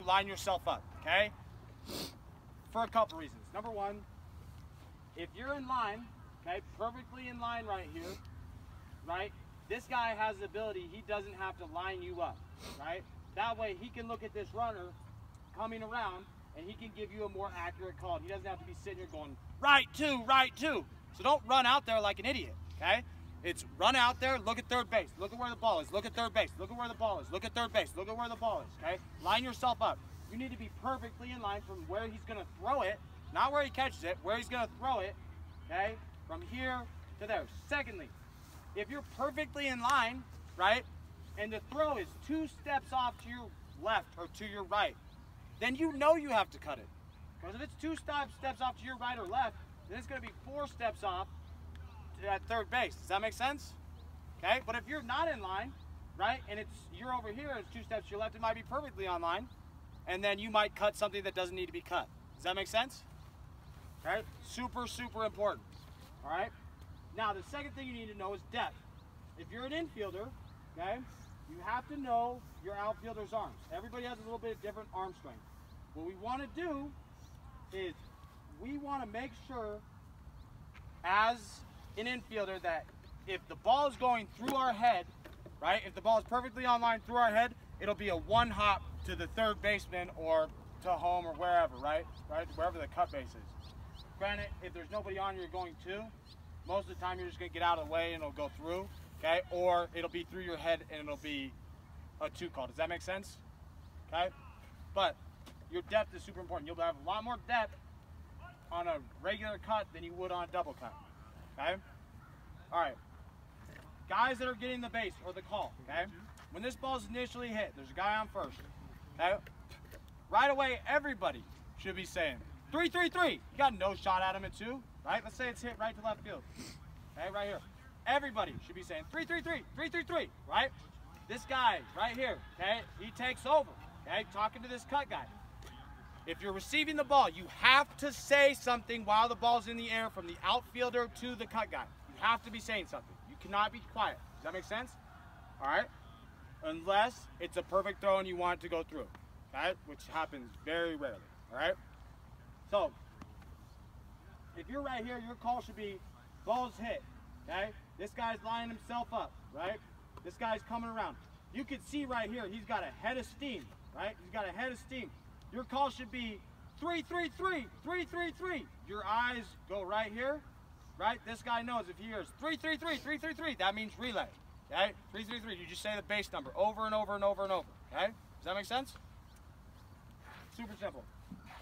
line yourself up, okay? For a couple reasons. Number one, if you're in line, okay, perfectly in line right here, right? This guy has the ability, he doesn't have to line you up, right? That way he can look at this runner coming around and he can give you a more accurate call. He doesn't have to be sitting here going, right two, right two. So don't run out there like an idiot, okay? It's run out there, look at third base, look at where the ball is, look at third base, look at where the ball is, look at third base, look at where the ball is, okay? Line yourself up. You need to be perfectly in line from where he's gonna throw it, not where he catches it, where he's gonna throw it, okay? From here to there. Secondly, if you're perfectly in line, right, and the throw is 2 steps off to your left or to your right, then you know you have to cut it. Because if it's 2 steps off to your right or left, then it's gonna be 4 steps off at third base. Does that make sense? Okay, but if you're not in line, right, and you're over here and it's 2 steps to your left, it might be perfectly on line, and then you might cut something that doesn't need to be cut. Does that make sense? Okay, super, super important. All right, now the second thing you need to know is depth. If you're an infielder, okay, you have to know your outfielder's arms. Everybody has a little bit of different arm strength. What we want to do is we want to make sure as an infielder that if the ball is going through our head, right, if the ball is perfectly on line through our head, it'll be a 1 hop to the third baseman or to home or wherever, right, wherever the cut base is. Granted, if there's nobody on you're going to, most of the time you're just going to get out of the way and it'll go through, okay, or it'll be through your head and it'll be a 2 call. Does that make sense? Okay, but your depth is super important. You'll have a lot more depth on a regular cut than you would on a double cut. Okay? All right. Guys that are getting the base or the call, okay? When this ball is initially hit, there's a guy on first. Okay? Right away, everybody should be saying 3-3-3. You got no shot at him at 2, right? Let's say it's hit right to left field. Okay, right here. Everybody should be saying 3-3-3, 3-3-3, right? This guy right here, okay? He takes over, okay? Talking to this cut guy. If you're receiving the ball, you have to say something while the ball's in the air from the outfielder to the cut guy. You have to be saying something. You cannot be quiet. Does that make sense? All right? Unless it's a perfect throw and you want it to go through, okay? Which happens very rarely, all right? So, if you're right here, your call should be ball's hit, okay? This guy's lining himself up, right? This guy's coming around. You can see right here, he's got a head of steam, right? He's got a head of steam. Your call should be 3-3-3, 3-3-3. Your eyes go right here, right? This guy knows if he hears 3-3-3, 3-3-3, that means relay, okay? 3-3-3, you just say the base number over and over and over and over, okay? Does that make sense? Super simple.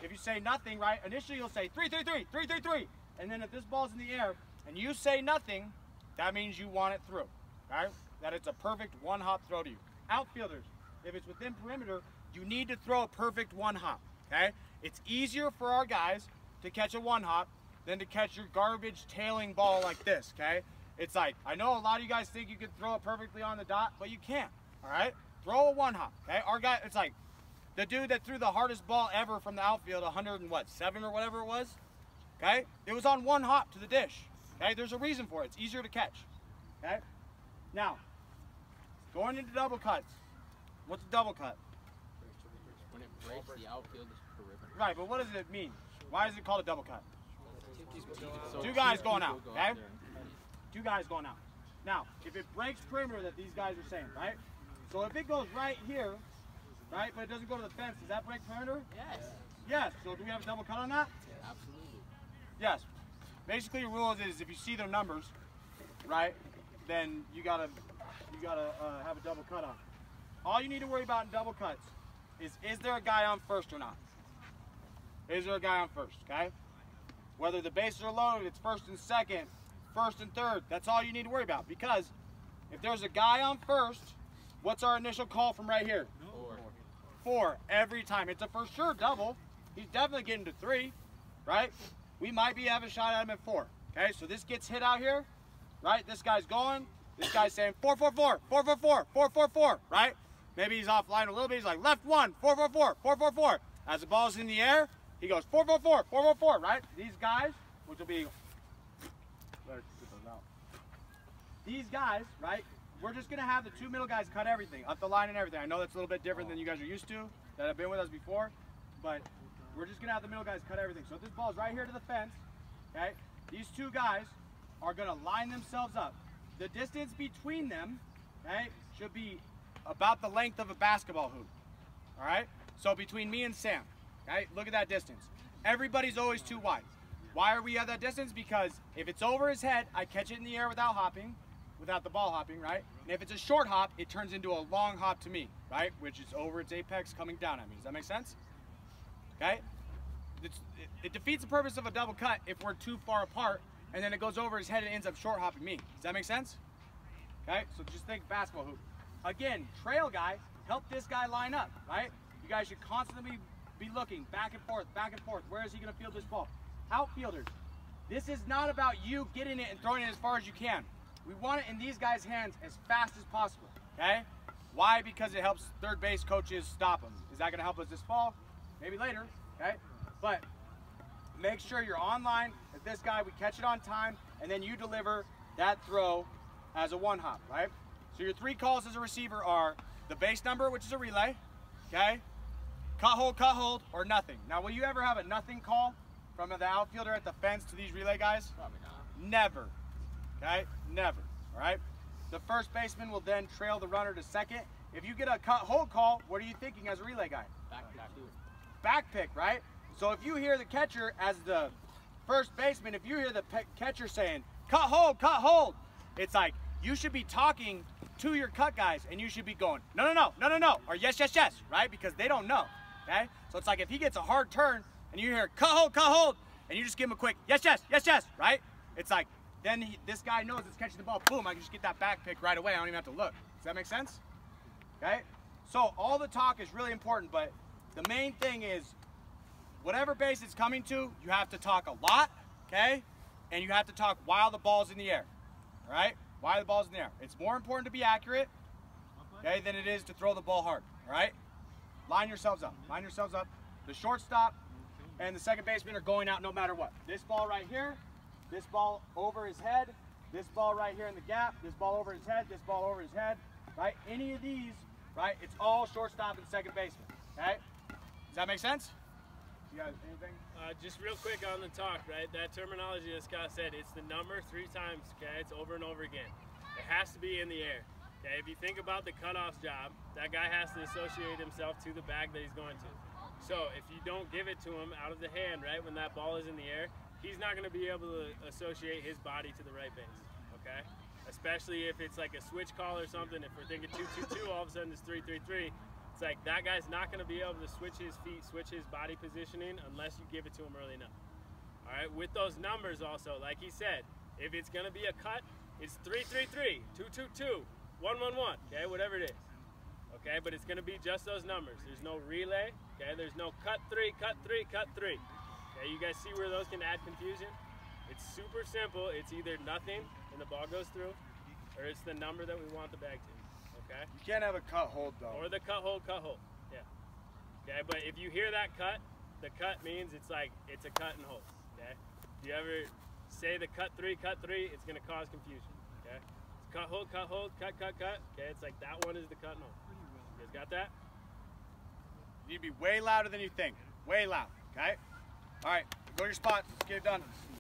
If you say nothing, right, initially you'll say 3-3-3, 3-3-3, and then if this ball's in the air and you say nothing, that means you want it through, right? That it's a perfect 1 hop throw to you. Outfielders, if it's within perimeter, you need to throw a perfect 1 hop, okay? It's easier for our guys to catch a 1 hop than to catch your garbage tailing ball like this, okay? It's like, I know a lot of you guys think you can throw it perfectly on the dot, but you can't, all right? Throw a 1 hop, okay? Our guy, it's like the dude that threw the hardest ball ever from the outfield, 107 or whatever it was, okay? It was on 1 hop to the dish, okay? There's a reason for it. It's easier to catch, okay? Now, going into double cuts. What's a double cut? When it breaks the outfield perimeter. Right, but what does it mean? Why is it called a double cut? So 2 guys going out, okay? 2 guys going out. Now, if it breaks perimeter that these guys are saying, right? So if it goes right here, right, but it doesn't go to the fence, does that break perimeter? Yes. Yes. So do we have a double cut on that? Absolutely. Yes. Basically, the rule is if you see their numbers, right, then you gotta have a double cut on. All you need to worry about in double cuts is there a guy on first or not? Is there a guy on first, okay? Whether the bases are loaded, it's first and second, first and third. That's all you need to worry about. Because if there's a guy on first, what's our initial call from right here? 4 every time. It's a for sure double. He's definitely getting to 3, right? We might be having a shot at him at 4. Okay, so this gets hit out here, right? This guy's going. This guy's saying 4-4-4, 4-4-4, 4-4-4, right? Maybe he's offline a little bit. He's like left 1, 4-4-4, 4-4-4. As the ball's in the air, he goes 4-4-4, 4-4-4, right? These guys, which will be, these guys, right? We're just gonna have the 2 middle guys cut everything, up the line and everything. I know that's a little bit different than you guys are used to, that have been with us before, but we're just gonna have the middle guys cut everything. So if this ball is right here to the fence, okay, these two guys are gonna line themselves up. The distance between them, okay, should be about the length of a basketball hoop. All right, so between me and Sam, okay, look at that distance. Everybody's always too wide. Why are we at that distance? Because if it's over his head, I catch it in the air without hopping, without the ball hopping, right? And if it's a short hop, it turns into a long hop to me, right? Which is over its apex coming down at me. Does that make sense? Okay? It defeats the purpose of a double cut if we're too far apart, and then it goes over his head and ends up short hopping me. Does that make sense? Okay, so just think basketball hoop. Again, trail guy, help this guy line up, right? You guys should constantly be looking back and forth, back and forth. Where is he gonna field this ball? Outfielders, this is not about you getting it and throwing it as far as you can. We want it in these guys' hands as fast as possible, okay? Why? Because it helps third base coaches stop them. Is that gonna help us this fall? Maybe later, okay? But make sure you're online with this guy, we catch it on time, and then you deliver that throw as a one hop, right? So your 3 calls as a receiver are the base number, which is a relay, okay? Cut, hold, or nothing. Now, will you ever have a nothing call from the outfielder at the fence to these relay guys? Probably not. Never, okay? Never, all right? The first baseman will then trail the runner to second. If you get a cut, hold call, what are you thinking as a relay guy? Back pick, right? So if you hear the catcher as the first baseman, if you hear the catcher saying, cut, hold, it's like, you should be talking to your cut guys and you should be going, no, or yes, right? Because they don't know, okay? So it's like if he gets a hard turn and you hear cut, hold, and you just give him a quick yes, right? It's like, then this guy knows it's catching the ball, boom, I can just get that back pick right away. I don't even have to look. Does that make sense? Okay? So all the talk is really important, but the main thing is whatever base it's coming to, you have to talk a lot, okay? And you have to talk while the ball's in the air, all right? While the ball's in the air. It's more important to be accurate, okay, than it is to throw the ball hard, all right? Line yourselves up. Line yourselves up. The shortstop and the second baseman are going out no matter what. This ball right here, this ball over his head, this ball right here in the gap, this ball over his head, this ball over his head, right? Any of these, right, it's all shortstop and second baseman, okay? Does that make sense? You guys, anything? Just real quick on the talk, right? That terminology that Scott said, it's the number 3 times, okay? It's over and over again. It has to be in the air, okay? If you think about the cutoff job, that guy has to associate himself to the bag that he's going to. So if you don't give it to him out of the hand, right, when that ball is in the air, he's not going to be able to associate his body to the right base, okay? Especially if it's like a switch call or something. If we're thinking 2-2-2, all of a sudden it's 3-3-3. It's like that guy's not going to be able to switch his feet, switch his body positioning unless you give it to him early enough. All right, with those numbers also, like he said, if it's going to be a cut, it's 3-3-3, 2-2-2, 1-1-1, okay, whatever it is. Okay, but it's going to be just those numbers. There's no relay, okay, there's no cut 3, cut 3, cut 3. Okay, you guys see where those can add confusion? It's super simple. It's either nothing and the ball goes through, or it's the number that we want the bag to. Okay? You can't have a cut hold though. Or the cut hold, yeah. Okay, but if you hear that cut, the cut means it's like, it's a cut and hold, okay? If you ever say the cut 3, it's gonna cause confusion, okay? It's cut, hold, cut, okay? It's like that one is the cut and hold. You guys got that? You need to be way louder than you think. Way loud, okay? All right, go to your spot, let's get it done.